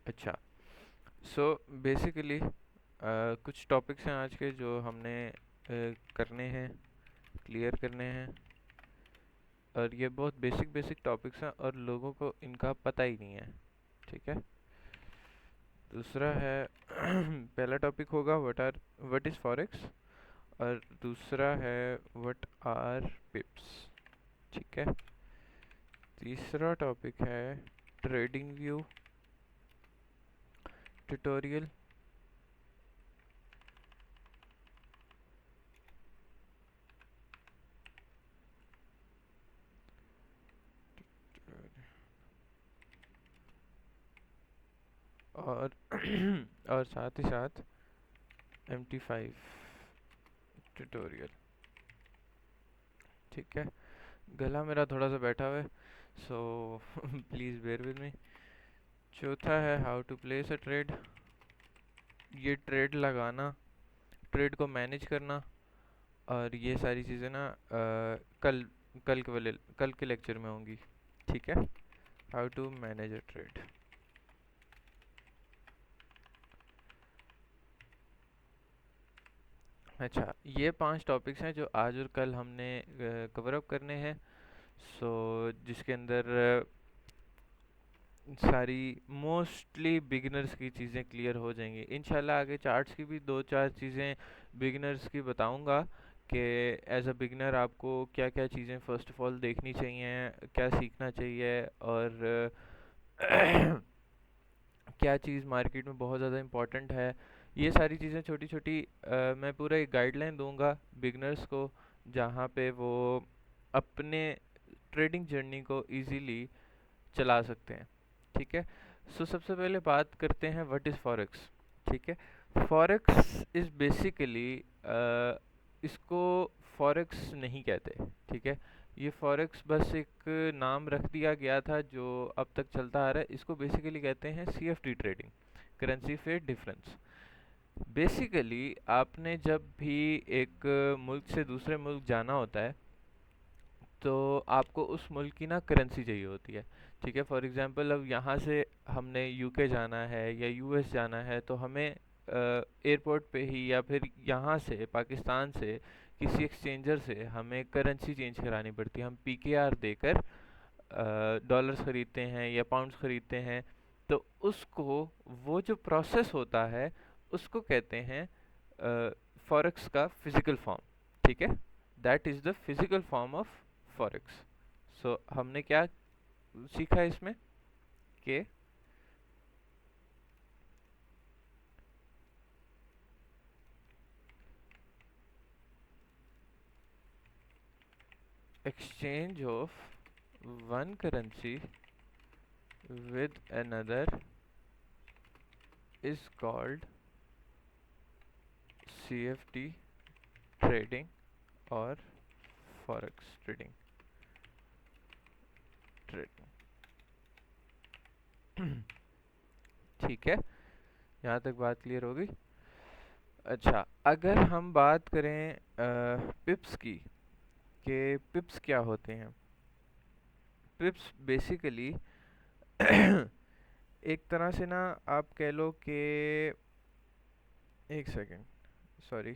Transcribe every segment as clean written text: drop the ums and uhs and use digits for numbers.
अच्छा, so basically कुछ topics हैं आज के जो हमने करने हैं, क्लियर करने हैं। और ये बहुत बेसिक बेसिक टॉपिक्स हैं और लोगों को इनका पता ही नहीं है। ठीक है। दूसरा है पहला टॉपिक होगा व्हाट इज़ फॉरेक्स, और दूसरा है व्हाट आर पिप्स। ठीक है। तीसरा टॉपिक है ट्रेडिंग व्यू ट्यूटोरियल। और और साथ ही साथ MT5 ट्यूटोरियल। ठीक है। गला मेरा थोड़ा सा बैठा हुआ है, so please bear with me. चौथा है how to place a trade. ये ट्रेड लगाना, ट्रेड को मैनेज करना, और ये सारी चीज़ें ना कल कल के लेक्चर में होंगी। ठीक है। How to manage a trade. अच्छा, ये 5 टॉपिक्स हैं जो आज और कल हमने कवर अप करने हैं। सो जिसके अंदर सारी मोस्टली बिगिनर्स की चीज़ें क्लियर हो जाएंगी इंशाल्लाह। आगे चार्ट्स की भी दो चार चीज़ें बिगिनर्स की बताऊंगा कि एज अ बिगिनर आपको क्या क्या चीज़ें फ़र्स्ट ऑफ ऑल देखनी चाहिए, क्या सीखना चाहिए, और क्या चीज़ मार्केट में बहुत ज़्यादा इम्पोर्टेंट है। ये सारी चीज़ें छोटी छोटी मैं पूरा एक गाइडलाइन दूंगा बिगनर्स को, जहाँ पे वो अपने ट्रेडिंग जर्नी को इजीली चला सकते हैं। ठीक है। सो सबसे पहले बात करते हैं व्हाट इज़ फॉरेक्स। ठीक है। फॉरेक्स इज़ बेसिकली, इसको फॉरेक्स नहीं कहते। ठीक है। ये फॉरेक्स बस एक नाम रख दिया गया था जो अब तक चलता आ रहा है। इसको बेसिकली कहते हैं CFD trading, currency fair difference. Basically आपने जब भी एक मुल्क से दूसरे मुल्क जाना होता है तो आपको उस मुल्क की ना करेंसी चाहिए होती है। ठीक है। फॉर एग्जांपल अब यहाँ से हमने UK जाना है या US जाना है तो हमें एयरपोर्ट पे ही या फिर यहाँ से पाकिस्तान से किसी एक्सचेंजर से हमें करेंसी चेंज करानी पड़ती है। हम PKR देकर डॉलर्स खरीदते हैं या पाउंड्स खरीदते हैं। तो उसको, वो जो प्रोसेस होता है उसको कहते हैं फॉरेक्स का फिजिकल फॉर्म। ठीक है। That is the physical form of forex. So हमने क्या सीखा है इसमें कि exchange of one currency with another is called CFD trading और forex trading। ठीक है। यहाँ तक बात क्लियर हो गई। अच्छा, अगर हम बात करें पिप्स की, कि पिप्स क्या होते हैं। पिप्स बेसिकली एक तरह से ना आप कह लो कि, एक सेकेंड, सॉरी।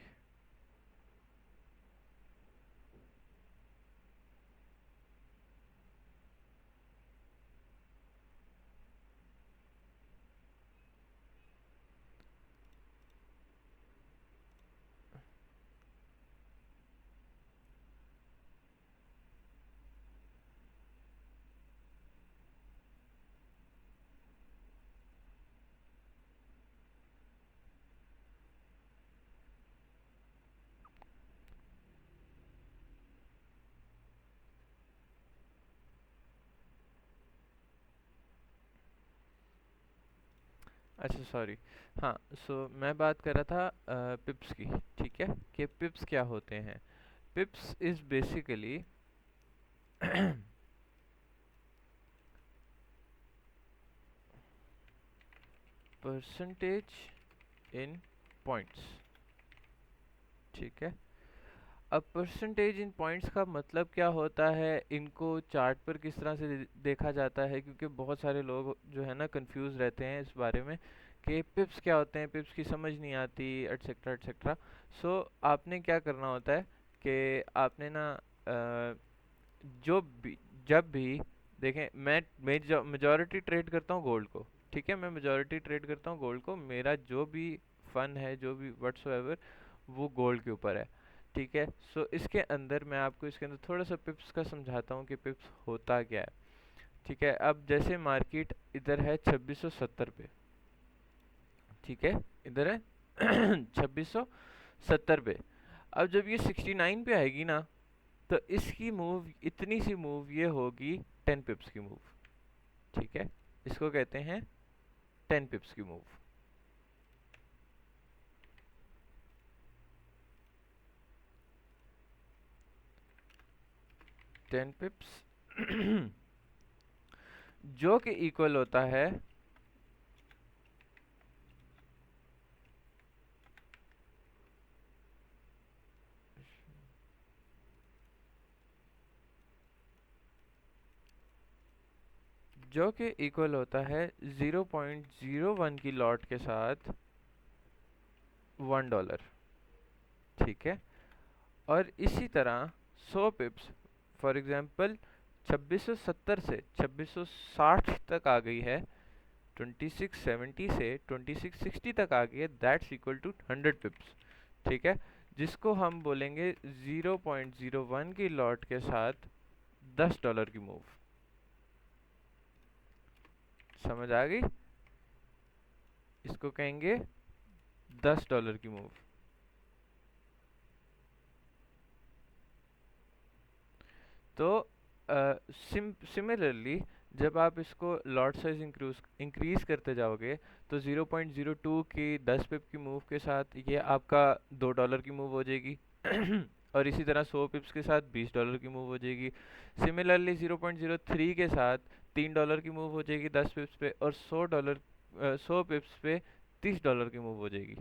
अच्छा, सॉरी। हाँ, सो मैं बात कर रहा था पिप्स की। ठीक है, कि पिप्स क्या होते हैं। पिप्स is basically percentage in points. ठीक है। अब परसेंटेज इन पॉइंट्स का मतलब क्या होता है, इनको चार्ट पर किस तरह से देखा जाता है, क्योंकि बहुत सारे लोग जो है ना कंफ्यूज रहते हैं इस बारे में कि पिप्स क्या होते हैं, पिप्स की समझ नहीं आती, एटसेट्रा एटसेट्रा। सो आपने क्या करना होता है कि आपने ना जो भी जब भी देखें, मैं मेजॉरिटी ट्रेड करता हूँ गोल्ड को। ठीक है, मैं मेजॉरिटी ट्रेड करता हूँ गोल्ड को, मेरा जो भी फन है, जो भी व्हाट्सोएवर, वो गोल्ड के ऊपर है। ठीक है, सो इसके अंदर मैं आपको इसके अंदर थोड़ा सा पिप्स का समझाता हूँ कि पिप्स होता क्या है। ठीक है, अब जैसे मार्केट इधर है 2670 पे। ठीक है, इधर है 2670 पे। अब जब ये 69 पे आएगी ना, तो इसकी मूव, इतनी सी मूव ये होगी 10 पिप्स की मूव। ठीक है, इसको कहते हैं 10 पिप्स की मूव। 10 पिप्स जो कि इक्वल होता है जो कि इक्वल होता है 0.01 की लॉट के साथ $1। ठीक है, और इसी तरह 100 पिप्स, फॉर एग्जांपल 2670 से 2660 तक आ गई है, 2670 से 2660 तक आ गई है, दैट्स इक्वल टू 100 पिप्स। ठीक है, जिसको हम बोलेंगे 0.01 की लॉट के साथ $10 की मूव। समझ आ गई? इसको कहेंगे $10 की मूव। तो सिमिलरली जब आप इसको लॉट साइज इंक्रीज करते जाओगे, तो 0.02 की 10 पिप की मूव के साथ ये आपका $2 की मूव हो जाएगी और इसी तरह 100 पिप्स के साथ $20 की मूव हो जाएगी। सिमिलरली 0.03 के साथ $3 की मूव हो जाएगी 10 पिप्स पे, और $100 पिप्स पे $30 की मूव हो जाएगी।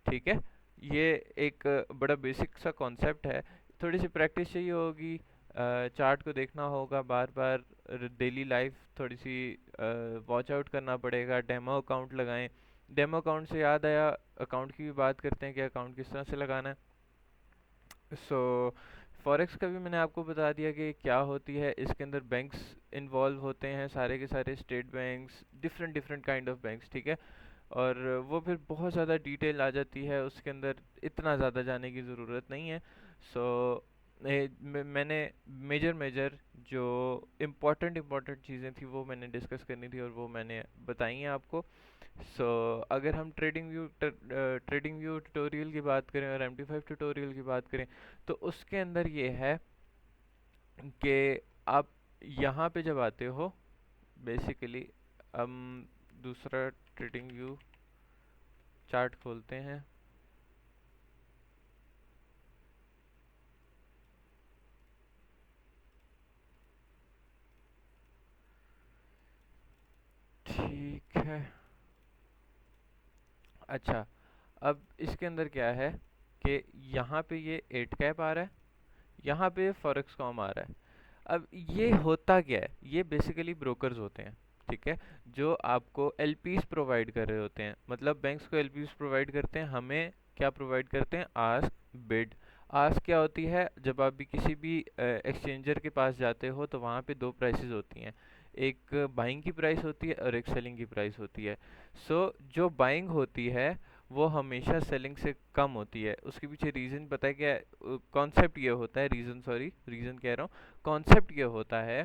ठीक है, ये एक बड़ा बेसिक सा कॉन्सेप्ट है। थोड़ी सी प्रैक्टिस चाहिए होगी, चार्ट को देखना होगा बार बार, डेली लाइफ थोड़ी सी वॉच आउट करना पड़ेगा, डेमो अकाउंट लगाएं। डेमो अकाउंट से याद आया, अकाउंट की भी बात करते हैं कि अकाउंट किस तरह से लगाना है। सो फॉरेक्स का भी मैंने आपको बता दिया कि क्या होती है। इसके अंदर बैंक्स इन्वॉल्व होते हैं, सारे के सारे state banks, different different kind of banks. ठीक है, और वो फिर बहुत ज़्यादा डिटेल आ जाती है उसके अंदर, इतना ज़्यादा जाने की ज़रूरत नहीं है। सो मैंने मेजर मेजर जो इम्पोर्टेंट इम्पोर्टेंट चीज़ें थी वो मैंने डिस्कस करनी थी, और वो मैंने बताई हैं आपको। सो अगर हम ट्रेडिंग व्यू ट्यूटोरियल की बात करें और MT5 ट्यूटोरियल की बात करें, तो उसके अंदर ये है कि आप यहाँ पे जब आते हो, बेसिकली हम दूसरा ट्रेडिंग व्यू चार्ट खोलते हैं। ठीक है, अच्छा, अब इसके अंदर क्या है कि यहाँ पे ये 8 कैप आ रहा है, यहाँ पे फॉरेक्स कॉम आ रहा है। अब ये होता क्या है, ये बेसिकली ब्रोकर्स होते हैं। ठीक है, जो आपको एलपीस प्रोवाइड कर रहे होते हैं, मतलब बैंक्स को एलपीस प्रोवाइड करते हैं, हमें क्या प्रोवाइड करते हैं, आस्क बिड। आस्क क्या होती है, जब आप भी किसी भी एक्सचेंजर के पास जाते हो तो वहाँ पे दो प्राइसेस होती हैं, एक बाइंग की प्राइस होती है और एक सेलिंग की प्राइस होती है। सो जो बाइंग होती है वो हमेशा सेलिंग से कम होती है। उसके पीछे रीज़न पता है क्या है? कॉन्सेप्ट ये होता है, रीज़न कह रहा हूँ, कॉन्सेप्ट ये होता है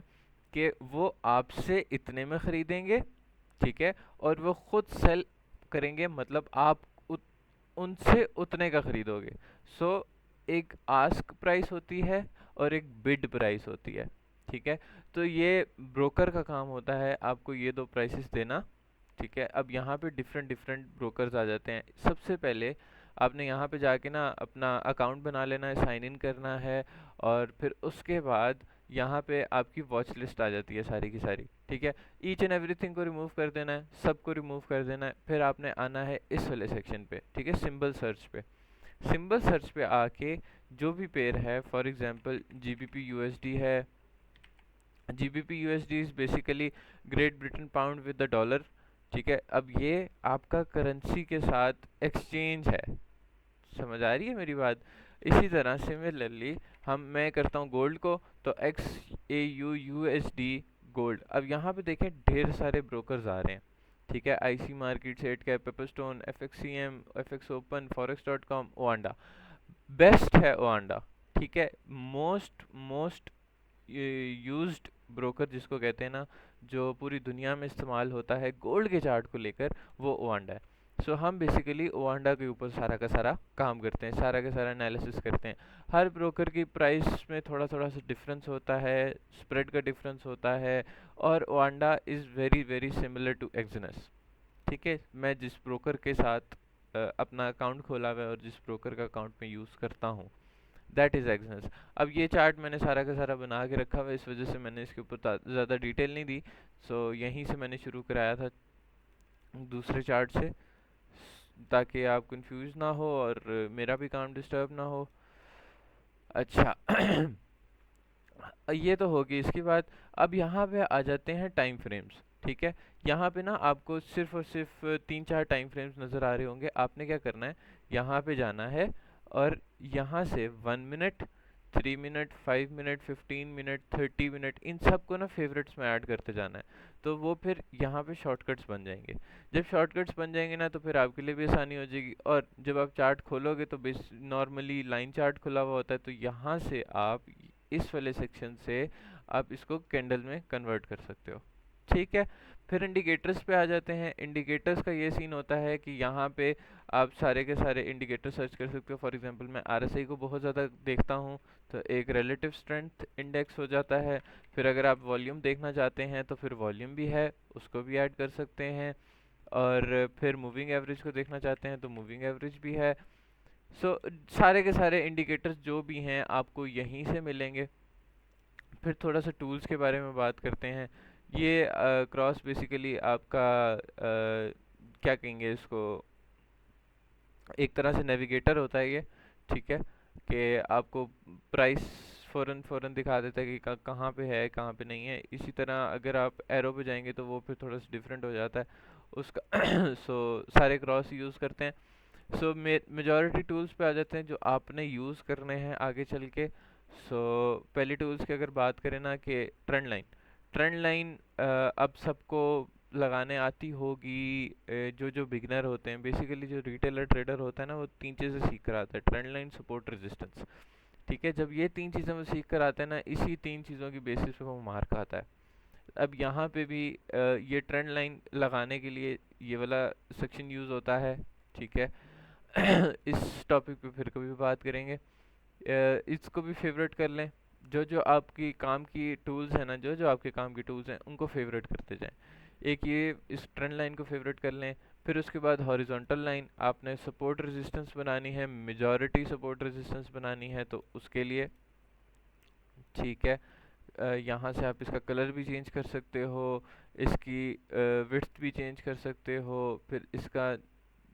कि वो आपसे इतने में ख़रीदेंगे, ठीक है, और वो खुद सेल करेंगे, मतलब आप उनसे उतने का ख़रीदोगे। सो एक आस्क प्राइस होती है और एक बिड प्राइस होती है। ठीक है, तो ये ब्रोकर का काम होता है आपको ये दो प्राइसेस देना। ठीक है, अब यहाँ पे डिफरेंट डिफरेंट ब्रोकर्स आ जाते हैं। सबसे पहले आपने यहाँ पे जाके ना अपना अकाउंट बना लेना है, साइन इन करना है, और फिर उसके बाद यहाँ पे आपकी वॉच लिस्ट आ जाती है सारी की सारी। ठीक है, ईच एंड एवरीथिंग को रिमूव कर देना है, सबको रिमूव कर देना है, फिर आपने आना है इस वाले सेक्शन पे। ठीक है, सिंबल सर्च पे। सिंबल सर्च पे आके जो भी पेयर है, फॉर एग्जांपल जीबीपी यूएसडी है। GBP USD is basically great Britain pound with the dollar. ठीक है, अब ये आपका करेंसी के साथ एक्सचेंज है। समझ आ रही है मेरी बात? इसी तरह सिमिलरली मैं करता हूँ गोल्ड को, तो XAU USD गोल्ड। अब यहाँ पे देखें ढेर सारे ब्रोकर्स आ रहे हैं। ठीक है, IC market, Eightcap, Pepperstone, FXCM, FX Open, forex.com, Oanda. Best है ओआंडा। ठीक है, मोस्ट मोस्ट यूज्ड ब्रोकर जिसको कहते हैं ना, जो पूरी दुनिया में इस्तेमाल होता है गोल्ड के चार्ट को लेकर, वो ओआंडा है। सो हम बेसिकली ओआंडा के ऊपर सारा का सारा काम करते हैं, सारा का सारा एनालिसिस करते हैं। हर ब्रोकर की प्राइस में थोड़ा थोड़ा सा डिफरेंस होता है, स्प्रेड का डिफरेंस होता है, और Oanda is very very similar to Exness. ठीक है, मैं जिस ब्रोकर के साथ अपना अकाउंट खोला हुआ है और जिस ब्रोकर का अकाउंट मैं यूज़ करता हूँ, दैट इज़ एक्सिनस। अब ये चार्ट मैंने सारा का सारा बना के रखा हुआ है, इस वजह से मैंने इसके ऊपर ज़्यादा डिटेल नहीं दी। सो यहीं से मैंने शुरू कराया था दूसरे चार्ट से, ताकि आप कंफ्यूज ना हो और मेरा भी काम डिस्टर्ब ना हो। अच्छा ये तो होगी इसकी बात। अब यहाँ पे आ जाते हैं टाइम फ्रेम्स। ठीक है, यहाँ पे ना आपको सिर्फ और सिर्फ 3-4 टाइम फ्रेम्स नज़र आ रहे होंगे। आपने क्या करना है, यहाँ पे जाना है और यहाँ से 1 minute, 3 minute, 5 minute, 15 minute, 30 minute, इन सब को ना फेवरेट्स में ऐड करते जाना है। तो वो फिर यहाँ पे शॉर्टकट्स बन जाएंगे। जब शॉर्टकट्स बन जाएंगे ना, तो फिर आपके लिए भी आसानी हो जाएगी। और जब आप चार्ट खोलोगे तो नॉर्मली लाइन चार्ट खुला हुआ होता है, तो यहाँ से आप इस वाले सेक्शन से आप इसको कैंडल में कन्वर्ट कर सकते हो। ठीक है, फिर इंडिकेटर्स पे आ जाते हैं। इंडिकेटर्स का ये सीन होता है कि यहाँ पे आप सारे के सारे इंडिकेटर सर्च कर सकते हो। फॉर एग्जांपल मैं RSI को बहुत ज़्यादा देखता हूँ, तो एक रिलेटिव स्ट्रेंथ इंडेक्स हो जाता है। फिर अगर आप वॉल्यूम देखना चाहते हैं तो फिर वॉल्यूम भी है, उसको भी ऐड कर सकते हैं। और फिर मूविंग एवरेज को देखना चाहते हैं तो मूविंग एवरेज भी है। सो सारे के सारे इंडिकेटर्स जो भी हैं आपको यहीं से मिलेंगे। फिर थोड़ा सा टूल्स के बारे में बात करते हैं। ये क्रॉस बेसिकली आपका क्या कहेंगे इसको, एक तरह से नेविगेटर होता है ये। ठीक है, कि आपको प्राइस फ़ौरन फ़ौरन दिखा देता है कि कहाँ पे है कहाँ पे नहीं है। इसी तरह अगर आप एरो पे जाएंगे तो वो फिर थोड़ा सा डिफरेंट हो जाता है उसका सो सारे क्रॉस यूज़ करते हैं। सो मेजॉरिटी टूल्स पे आ जाते हैं जो आपने यूज़ करने हैं आगे चल के। सो पहले टूल्स की अगर बात करें ना, कि ट्रेंड लाइन। ट्रेंड लाइन अब सबको लगाने आती होगी। जो जो बिगनर होते हैं, बेसिकली जो रिटेलर ट्रेडर होता है ना, वो 3 चीज़ें सीख कर आता है: ट्रेंड लाइन, सपोर्ट, रेजिस्टेंस। ठीक है, जब ये 3 चीज़ें वो सीख कर आता है ना, इसी 3 चीज़ों की बेसिस पे वो मार्क खाता है। अब यहाँ पे भी ये ट्रेंड लाइन लगाने के लिए ये वाला सेक्शन यूज़ होता है। ठीक है इस टॉपिक पे फिर कभी बात करेंगे। इसको भी फेवरेट कर लें। जो जो आपकी काम की टूल्स हैं ना, जो जो आपके काम की टूल्स हैं उनको फेवरेट करते जाएं। एक ये इस ट्रेंड लाइन को फेवरेट कर लें। फिर उसके बाद हॉरिजॉन्टल लाइन, आपने सपोर्ट रेजिस्टेंस बनानी है, मेजॉरिटी सपोर्ट रेजिस्टेंस बनानी है, तो उसके लिए ठीक है, यहाँ से आप इसका कलर भी चेंज कर सकते हो, इसकी विड्थ भी चेंज कर सकते हो, फिर इसका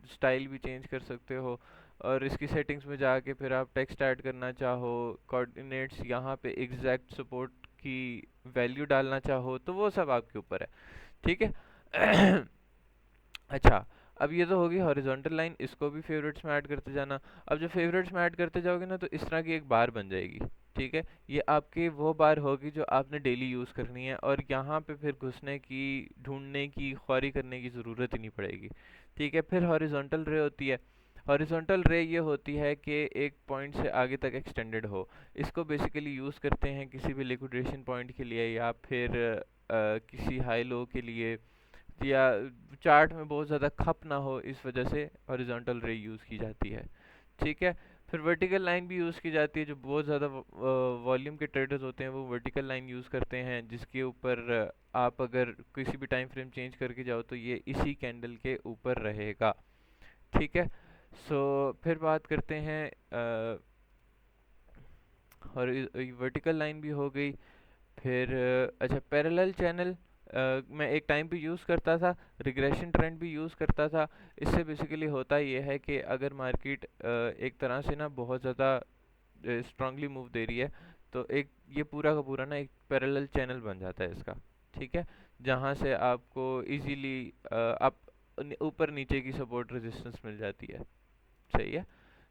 स्टाइल भी चेंज कर सकते हो। और इसकी सेटिंग्स में जाके फिर आप टेक्स्ट ऐड करना चाहो, कोऑर्डिनेट्स यहाँ पे एग्जैक्ट सपोर्ट की वैल्यू डालना चाहो, तो वो सब आपके ऊपर है। ठीक है अच्छा, अब ये तो होगी हॉरिजॉन्टल लाइन, इसको भी फेवरेट्स में ऐड करते जाना। अब जब फेवरेट्स में ऐड करते जाओगे ना, तो इस तरह की एक बार बन जाएगी। ठीक है, ये आपकी वो बार होगी जो आपने डेली यूज़ करनी है, और यहाँ पे फिर घुसने की, ढूंढने की, ख्वारी करने की ज़रूरत ही नहीं पड़ेगी। ठीक है, फिर हॉरिजॉन्टल रे होती है। हॉरिजॉन्टल रे ये होती है कि एक पॉइंट से आगे तक एक्सटेंडेड हो। इसको बेसिकली यूज़ करते हैं किसी भी लिक्विडेशन पॉइंट के लिए, या फिर किसी हाई लो के लिए, या चार्ट में बहुत ज़्यादा खप ना हो, इस वजह से हॉरिजॉन्टल रे यूज़ की जाती है। ठीक है, फिर वर्टिकल लाइन भी यूज़ की जाती है। जो बहुत ज़्यादा वॉल्यूम के ट्रेडर्स होते हैं वो वर्टिकल लाइन यूज़ करते हैं, जिसके ऊपर आप अगर किसी भी टाइम फ्रेम चेंज करके जाओ तो ये इसी कैंडल के ऊपर रहेगा। ठीक है, सो फिर बात करते हैं और वर्टिकल लाइन भी हो गई। फिर अच्छा, पैरेलल चैनल मैं एक टाइम पे यूज़ करता था, रिग्रेशन ट्रेंड भी यूज़ करता था। इससे बेसिकली होता ये है कि अगर मार्केट एक तरह से ना बहुत ज़्यादा स्ट्रांगली मूव दे रही है, तो एक ये पूरा का पूरा ना एक पैरेलल चैनल बन जाता है इसका, ठीक है, जहाँ से आपको इजीली आप ऊपर नीचे की सपोर्ट रेजिस्टेंस मिल जाती है। सही है।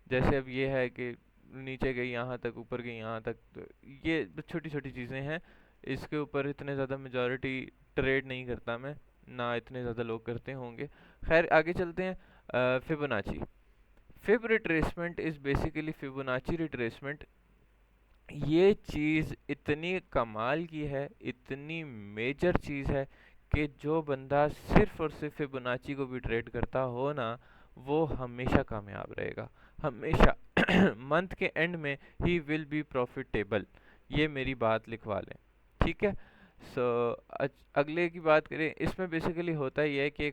जैसे अब ये है कि नीचे गई यहाँ तक, ऊपर गई यहाँ तक, तो ये छोटी छोटी चीज़ें हैं, इसके ऊपर इतने ज़्यादा मेजॉरिटी ट्रेड नहीं करता मैं, ना इतने ज़्यादा लोग करते होंगे। खैर आगे चलते हैं। Fibonacci, fib retracement is basically Fibonacci retracement. ये चीज़ इतनी कमाल की है, इतनी मेजर चीज़ है कि जो बंदा सिर्फ और सिर्फ फिबोनाची को भी ट्रेड करता हो ना, वो हमेशा कामयाब रहेगा, हमेशा। मंथ के एंड में ही विल बी प्रॉफिटेबल, ये मेरी बात लिखवा लें, ठीक है। सो अगले की बात करें, इसमें बेसिकली होता ही है कि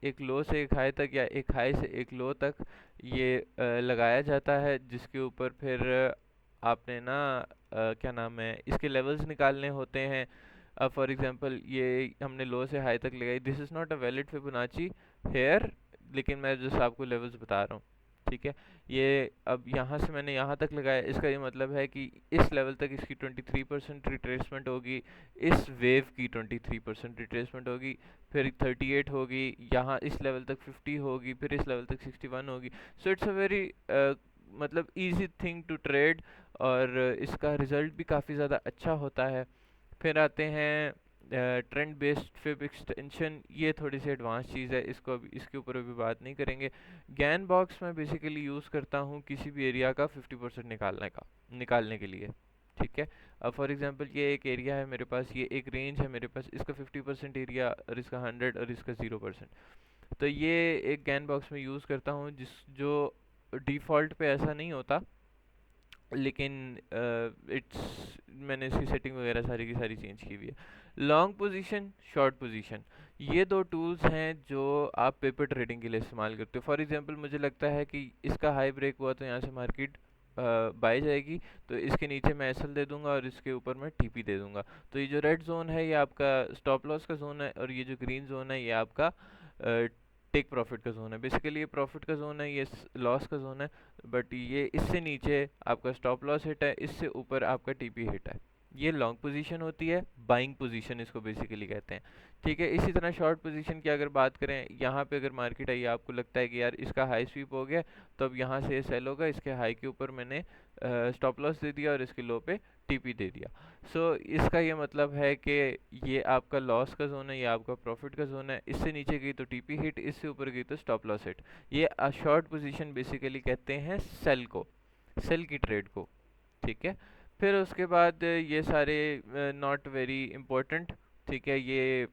एक लो से एक हाई तक, या एक हाई से एक लो तक ये लगाया जाता है, जिसके ऊपर फिर आपने ना क्या नाम है, इसके लेवल्स निकालने होते हैं। फॉर एग्जांपल ये हमने लो से हाई तक लगाई, this is not a valid Fibonacci here, लेकिन मैं जस्ट आपको लेवल्स बता रहा हूँ, ठीक है। ये अब यहाँ से मैंने यहाँ तक लगाया, इसका ये मतलब है कि इस लेवल तक इसकी 23% रिट्रेसमेंट होगी, इस वेव की 23% रिट्रेसमेंट होगी, फिर 38 होगी, यहाँ इस लेवल तक 50 होगी, फिर इस लेवल तक 61 होगी। सो इट्स अ वेरी मतलब इजी थिंग टू ट्रेड, और इसका रिजल्ट भी काफ़ी ज़्यादा अच्छा होता है। फिर आते हैं ट्रेंड बेस्ड फिब एक्सटेंशन, ये थोड़ी सी एडवांस चीज़ है, इसको अभी इसके ऊपर अभी बात नहीं करेंगे। गैन बॉक्स में बेसिकली यूज़ करता हूँ किसी भी एरिया का 50% निकालने के लिए, ठीक है। अब फॉर एग्जांपल ये एक एरिया है मेरे पास, ये एक रेंज है मेरे पास, इसका 50% एरिया, और इसका 100, और इसका 0%। तो ये एक गैन बॉक्स में यूज़ करता हूँ, जो डिफ़ॉल्ट पे ऐसा नहीं होता, लेकिन इट्स मैंने इसकी सेटिंग वगैरह सारी की सारी चेंज की हुई है। लॉन्ग पोजीशन, शॉर्ट पोजीशन, ये दो टूल्स हैं जो आप पेपर ट्रेडिंग के लिए इस्तेमाल करते हो। फॉर एग्जांपल मुझे लगता है कि इसका हाई ब्रेक हुआ तो यहाँ से मार्केट बाय जाएगी, तो इसके नीचे मैं एसएल दे दूंगा और इसके ऊपर मैं टीपी दे दूंगा। तो ये जो रेड जोन है ये आपका स्टॉप लॉस का जोन है, और ये जो ग्रीन जोन है ये आपका टेक प्रॉफिट का जोन है। बेसिकली ये प्रॉफिट का जोन है, ये लॉस का जोन है, बट ये इससे नीचे आपका स्टॉप लॉस हिट है, इससे ऊपर आपका टीपी हिट है। ये लॉन्ग पोजीशन होती है, बाइंग पोजीशन इसको बेसिकली कहते हैं, ठीक है। इसी तरह शॉर्ट पोजीशन की अगर बात करें, यहाँ पे अगर मार्केट आई, आपको लगता है कि यार इसका हाई स्वीप हो गया, तो अब यहाँ से सेल होगा, इसके हाई के ऊपर मैंने स्टॉप लॉस दे दिया और इसके लो पे टीपी दे दिया। सो इसका ये मतलब है कि ये आपका लॉस का जोन है, ये आपका प्रॉफिट का जोन है, इससे नीचे गई तो टीपी हिट, इससे ऊपर गई तो स्टॉप लॉस हिट। ये शॉर्ट पोजीशन बेसिकली कहते हैं सेल को, सेल की ट्रेड को, ठीक है। फिर उसके बाद ये सारे नॉट वेरी इम्पोर्टेंट, ठीक है, ये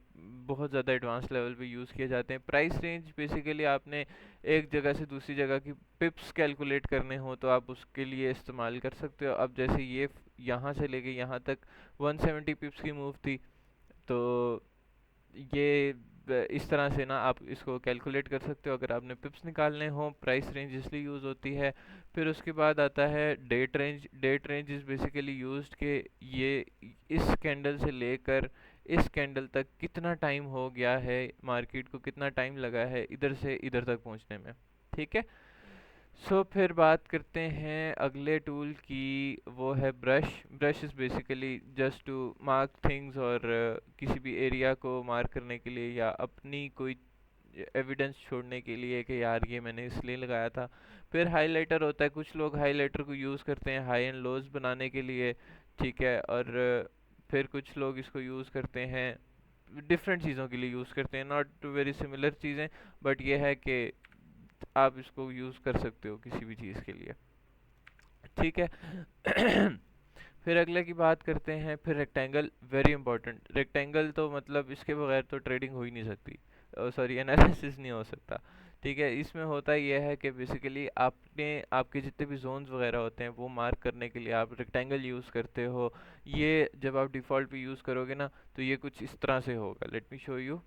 बहुत ज़्यादा एडवांस लेवल पे यूज़ किए जाते हैं। प्राइस रेंज बेसिकली आपने एक जगह से दूसरी जगह की पिप्स कैलकुलेट करने हो तो आप उसके लिए इस्तेमाल कर सकते हो। अब जैसे ये यहाँ से लेके यहाँ तक 170 पिप्स की मूव थी, तो ये इस तरह से ना आप इसको कैलकुलेट कर सकते हो अगर आपने पिप्स निकालने हो। प्राइस रेंज इसलिए यूज़ होती है। फिर उसके बाद आता है date range. Date range is basically used के ये इस कैंडल से लेकर इस कैंडल तक कितना टाइम हो गया है, मार्केट को कितना टाइम लगा है इधर से इधर तक पहुंचने में, ठीक है। फिर बात करते हैं अगले टूल की, वो है brush. Brush is basically just to mark things, और किसी भी एरिया को मार्क करने के लिए या अपनी कोई एविडेंस छोड़ने के लिए कि यार ये मैंने इसलिए लगाया था। फिर हाइलाइटर होता है, कुछ लोग हाइलाइटर को यूज़ करते हैं हाई एंड लोज बनाने के लिए, ठीक है। और फिर कुछ लोग इसको यूज़ करते हैं डिफरेंट चीज़ों के लिए यूज़ करते हैं, नॉट वेरी सिमिलर चीज़ें, बट ये है कि आप इसको यूज़ कर सकते हो किसी भी चीज़ के लिए, ठीक है। फिर अगले की बात करते हैं, फिर रेक्टेंगल, वेरी इंपॉर्टेंट। रेक्टेंगल तो मतलब इसके बगैर तो ट्रेडिंग हो ही नहीं सकती, सॉरी एनालिसिस नहीं हो सकता, ठीक है। इसमें होता यह है कि बेसिकली आपने आपके जितने भी जोन्स वगैरह होते हैं वो मार्क करने के लिए आप रेक्टेंगल यूज़ करते हो। ये जब आप डिफ़ॉल्ट पे यूज़ करोगे ना तो ये कुछ इस तरह से होगा, लेट मी शो यू।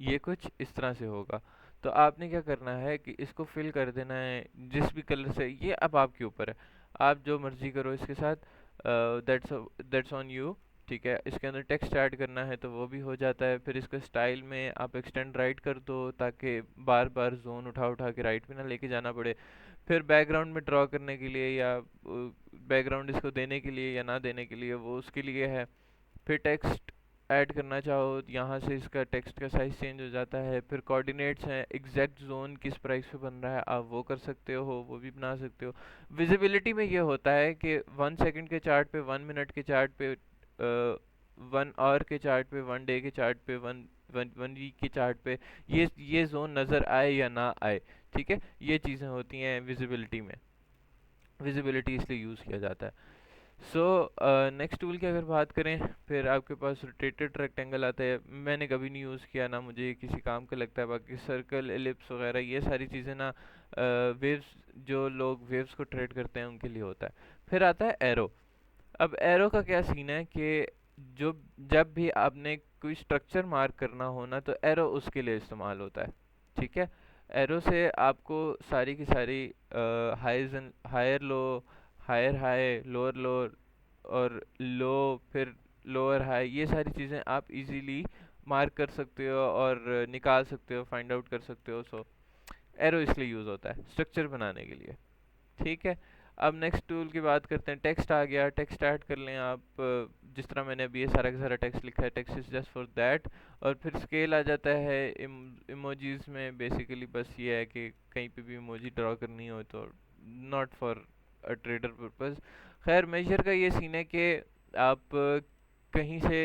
ये कुछ इस तरह से होगा। तो आपने क्या करना है कि इसको फिल कर देना है जिस भी कलर से, ये अब आपके ऊपर है, आप जो मर्जी करो इसके साथ, दैट्स दैट्स ऑन यू, ठीक है, इसके अंदर टेक्स्ट ऐड करना है तो वो भी हो जाता है। फिर इसका स्टाइल में आप एक्सटेंड राइट कर दो ताकि बार बार जोन उठा उठा के राइट में ना लेके जाना पड़े। फिर बैकग्राउंड में ड्रॉ करने के लिए या बैकग्राउंड इसको देने के लिए या ना देने के लिए, वो उसके लिए है। फिर टेक्स्ट ऐड करना चाहो यहाँ से इसका टेक्स्ट का साइज चेंज हो जाता है। फिर कोऑर्डिनेट्स हैं, एग्जैक्ट जोन किस प्राइस पे बन रहा है आप वो कर सकते हो, वो भी बना सकते हो। विजिबिलिटी में ये होता है कि 1 सेकंड के चार्ट पे, 1 मिनट के चार्ट पे, 1 आवर के चार्ट पे, 1 डे के चार्ट पे, वन वन वन वीक के चार्ट पे ये जोन नज़र आए या ना आए। ठीक है, ये चीज़ें होती हैं विजिबिलिटी में। विजिबिलिटी इसलिए यूज़ किया जाता है। सो नेक्स्ट टूल की अगर बात करें, फिर आपके पास रोटेटेड रेक्टेंगल आता है। मैंने कभी नहीं यूज़ किया, ना मुझे ये किसी काम का लगता है। बाकी सर्कल, एलिप्स वगैरह ये सारी चीज़ें ना वेव्स, जो लोग वेव्स को ट्रेड करते हैं उनके लिए होता है। फिर आता है एरो। अब एरो का क्या सीन है कि जो जब भी आपने कोई स्ट्रक्चर मार्क करना हो ना, तो एरो उसके लिए इस्तेमाल होता है। ठीक है, एरो से आपको सारी की सारी highs and higher low, higher high, lower lower और लो, फिर लोअर हाई, ये सारी चीज़ें आप इजीली मार्क कर सकते हो और निकाल सकते हो, फाइंड आउट कर सकते हो। सो एरो इसलिए यूज़ होता है स्ट्रक्चर बनाने के लिए। ठीक है, अब नेक्स्ट टूल की बात करते हैं। टेक्स्ट आ गया, टेक्स्ट ऐड कर लें आप। जिस तरह मैंने अभी ये सारा का सारा टेक्स्ट लिखा है, text is just for that. और फिर स्केल आ जाता है इमोजीज में। बेसिकली बस ये है कि कहीं पे भी इमोजी ड्रॉ करनी हो तो not for a trader purpose. खैर, मेजर का ये सीन है कि आप कहीं से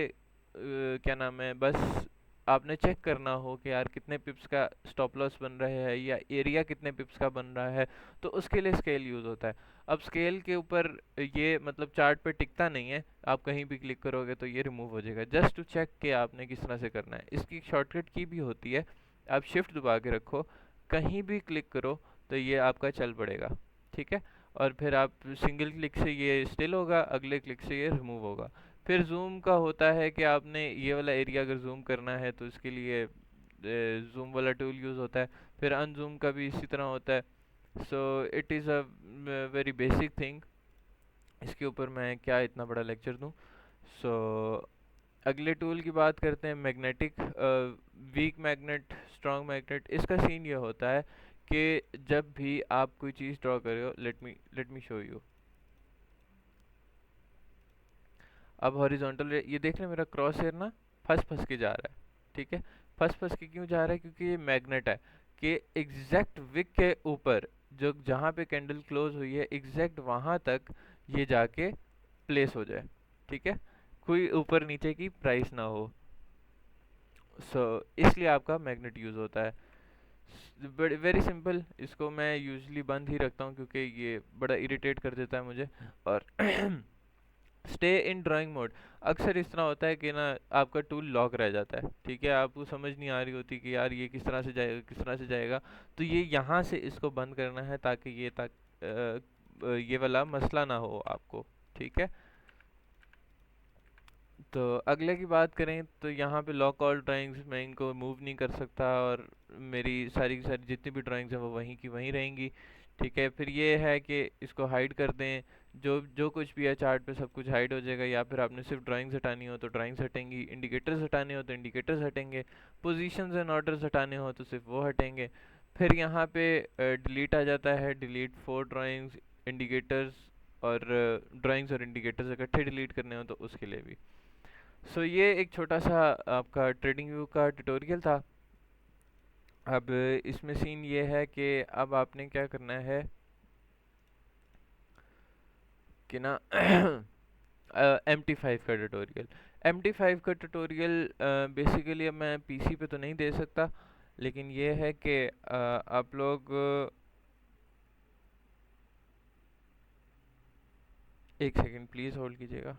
क्या नाम है, बस आपने चेक करना हो कि यार कितने पिप्स का स्टॉप लॉस बन रहे हैं या एरिया कितने पिप्स का बन रहा है, तो उसके लिए स्केल यूज़ होता है। अब स्केल के ऊपर ये मतलब चार्ट पे टिकता नहीं है, आप कहीं भी क्लिक करोगे तो ये रिमूव हो जाएगा। जस्ट टू चेक कि आपने किस तरह से करना है। इसकी शॉर्टकट की भी होती है, आप शिफ्ट दबा के रखो, कहीं भी क्लिक करो तो ये आपका चल पड़ेगा। ठीक है, और फिर आप सिंगल क्लिक से ये स्टिल होगा, अगले क्लिक से ये रिमूव होगा। फिर जूम का होता है कि आपने ये वाला एरिया अगर जूम करना है तो इसके लिए जूम वाला टूल यूज़ होता है। फिर अनजूम का भी इसी तरह होता है। So it is a very basic thing. इसके ऊपर मैं क्या इतना बड़ा लेक्चर दूँ। सो अगले टूल की बात करते हैं, magnetic. Weak magnet, strong magnet. इसका सीन ये होता है कि जब भी आप कोई चीज़ ड्रॉ कर रहे हो, लेट मी शो यू। अब हॉरिजॉन्टल ये देख रहे हैं, मेरा क्रॉस हेयर ना फंस फंस के जा रहा है। ठीक है, फंस फंस के क्यों जा रहा है? क्योंकि ये मैग्नेट है कि एग्जैक्ट विक के ऊपर, जो जहाँ पे कैंडल क्लोज हुई है एग्जैक्ट वहाँ तक ये जाके प्लेस हो जाए। ठीक है, कोई ऊपर नीचे की प्राइस ना हो। सो इसलिए आपका मैग्नेट यूज़ होता है। बड़ी वेरी सिंपल। इसको मैं यूजली बंद ही रखता हूँ क्योंकि ये बड़ा इरिटेट कर देता है मुझे। और स्टे इन ड्राइंग मोड। अक्सर इस तरह होता है कि ना आपका टूल लॉक रह जाता है। ठीक है, आपको समझ नहीं आ रही होती कि यार ये किस तरह से जाएगा, किस तरह से जाएगा। तो ये यहाँ से इसको बंद करना है ताकि ये वाला मसला ना हो आपको। ठीक है, तो अगले की बात करें तो यहाँ पे लॉक ऑल ड्राइंग्स, मैं इनको मूव नहीं कर सकता और मेरी सारी की सारी जितनी भी ड्राइंग्स हैं वो वहीं की वहीं रहेंगी। ठीक है, फिर ये है कि इसको हाइड कर दें। जो जो कुछ भी है चार्ट पे सब कुछ हाइड हो जाएगा। या फिर आपने सिर्फ ड्राइंग्स हटानी हो तो ड्राइंग्स हटेंगी, इंडिकेटर्स हटाने हो तो इंडिकेटर्स हटेंगे, पोजीशंस एंड ऑर्डर्स हटाने हो तो सिर्फ वो हटेंगे। फिर यहाँ पे डिलीट आ जाता है, डिलीट फोर ड्राइंग्स, इंडिकेटर्स और ड्राइंग्स और इंडिकेटर्स इकट्ठे डिलीट करने हो तो उसके लिए भी। सो ये एक छोटा सा आपका ट्रेडिंग व्यू का ट्यूटोरियल था। अब इसमें सीन ये है कि अब आपने क्या करना है कि ना MT5 का ट्यूटोरियल। MT5 का ट्यूटोरियल बेसिकली अब मैं पीसी पे तो नहीं दे सकता, लेकिन ये है कि आप लोग एक सेकंड प्लीज़ होल्ड कीजिएगा।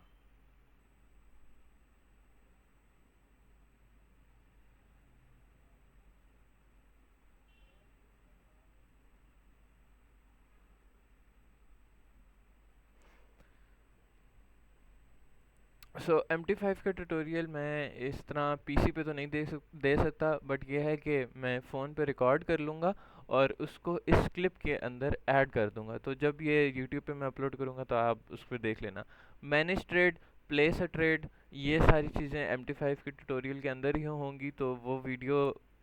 सो MT5 का ट्यूटोरियल मैं इस तरह पीसी पे तो नहीं दे सकता, बट ये है कि मैं फ़ोन पे रिकॉर्ड कर लूँगा और उसको इस क्लिप के अंदर ऐड कर दूँगा। तो जब ये यूट्यूब पे मैं अपलोड करूँगा तो आप उस पर देख लेना। Manage trade place a trade, ये सारी चीज़ें MT5 के ट्यूटोरियल के अंदर ही होंगी। तो वो वीडियो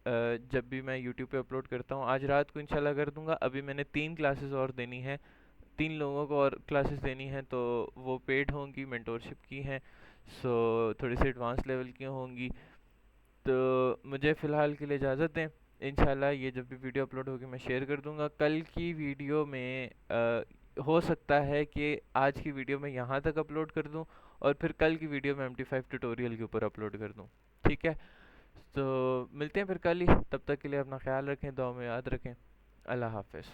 जब भी मैं यूट्यूब पे अपलोड करता हूँ, आज रात को इंशाल्लाह कर दूंगा। अभी मैंने 3 क्लासेस और देनी है, 3 लोगों को और क्लासेस देनी हैं, तो वो पेड होंगी, मेंटोरशिप की हैं। सो थोड़ी सी एडवांस लेवल की होंगी। तो मुझे फ़िलहाल के लिए इजाज़त दें। इंशाल्लाह ये जब भी वीडियो अपलोड होगी मैं शेयर कर दूंगा। कल की वीडियो में हो सकता है कि आज की वीडियो में यहाँ तक अपलोड कर दूं, और फिर कल की वीडियो में MT5 ट्यूटोरियल के ऊपर अपलोड कर दूं। ठीक है, तो मिलते हैं फिर कल ही। तब तक के लिए अपना ख्याल रखें, दुआ में याद रखें। अल्लाह हाफ़िज़।